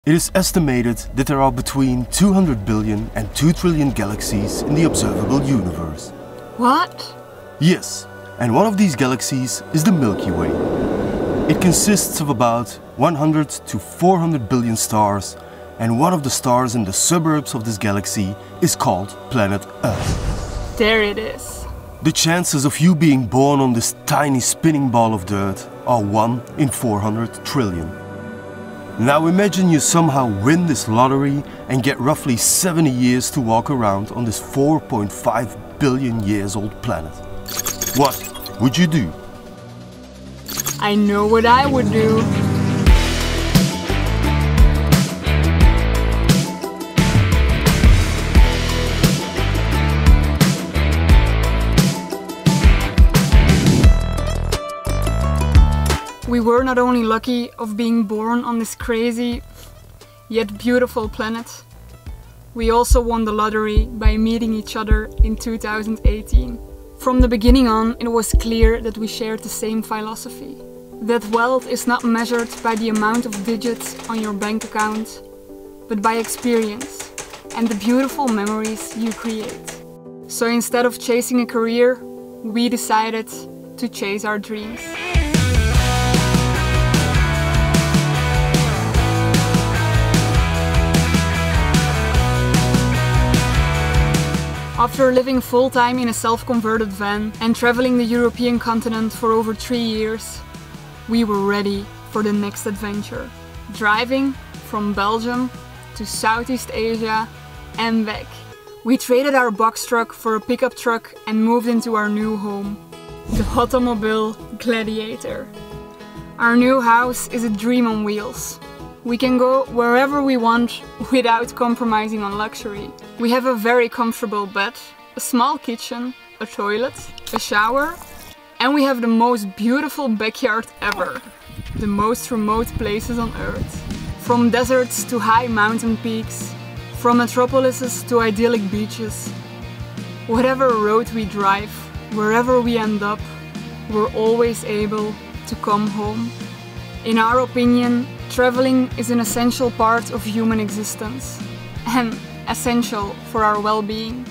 It is estimated that there are between 200 billion and 2 trillion galaxies in the observable universe. What? Yes, and one of these galaxies is the Milky Way. It consists of about 100 to 400 billion stars, and one of the stars in the suburbs of this galaxy is called planet Earth. There it is. The chances of you being born on this tiny spinning ball of dirt are 1 in 400 trillion. Now imagine you somehow win this lottery and get roughly 70 years to walk around on this 4.5 billion years old planet. What would you do? I know what I would do. We were not only lucky of being born on this crazy, yet beautiful planet, we also won the lottery by meeting each other in 2018. From the beginning on, it was clear that we shared the same philosophy. That wealth is not measured by the amount of digits on your bank account, but by experience and the beautiful memories you create. So instead of chasing a career, we decided to chase our dreams. After living full-time in a self-converted van and traveling the European continent for over 3 years, we were ready for the next adventure. Driving from Belgium to Southeast Asia and back. We traded our box truck for a pickup truck and moved into our new home, the Hotomobil Gladiator. Our new house is a dream on wheels. We can go wherever we want without compromising on luxury. We have a very comfortable bed, a small kitchen, a toilet, a shower, and we have the most beautiful backyard ever. The most remote places on Earth. From deserts to high mountain peaks, from metropolises to idyllic beaches. Whatever road we drive, wherever we end up, we're always able to come home. In our opinion, traveling is an essential part of human existence and essential for our well-being.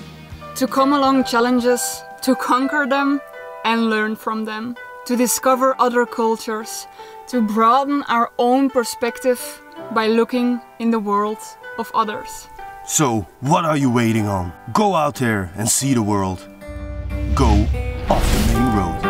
To come along challenges, to conquer them and learn from them. To discover other cultures, to broaden our own perspective by looking in the world of others. So, what are you waiting on? Go out there and see the world. Go off the main road.